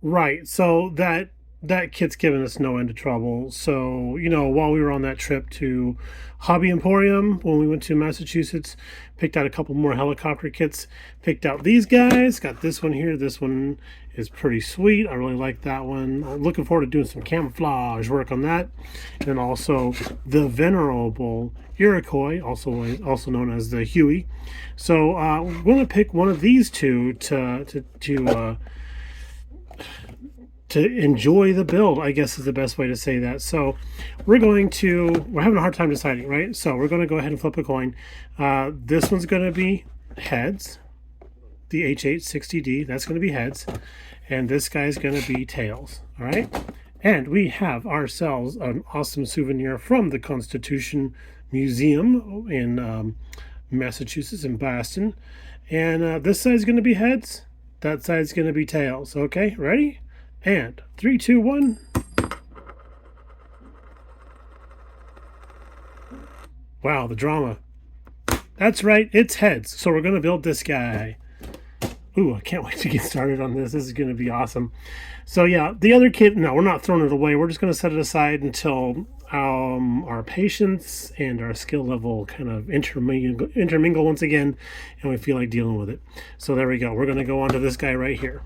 Right. So that kit's given us no end of trouble. So, while we were on that trip to Hobby Emporium when we went to Massachusetts, picked out a couple more helicopter kits, picked out these guys, got this one here. This one is pretty sweet. I really like that one. I'm looking forward to doing some camouflage work on that. And also the venerable Iroquois, also known as the Huey. So we're going to pick one of these two to enjoy the build, I guess is the best way to say that. So we're having a hard time deciding, right? So we're going to go ahead and flip a coin. This one's going to be heads. The H860D, that's going to be heads. And this guy's going to be tails, all right? And we have ourselves an awesome souvenir from the Constitution Museum in Massachusetts, in Boston. And this side's going to be heads. That side's going to be tails. Okay, ready? And 3, 2, 1. Wow, the drama. That's right, it's heads. So we're going to build this guy. Ooh, I can't wait to get started on this. This is going to be awesome. So yeah, the other kit, no, we're not throwing it away. We're just going to set it aside until our patience and our skill level kind of intermingle once again, and we feel like dealing with it. So there we go. We're going to go on to this guy right here.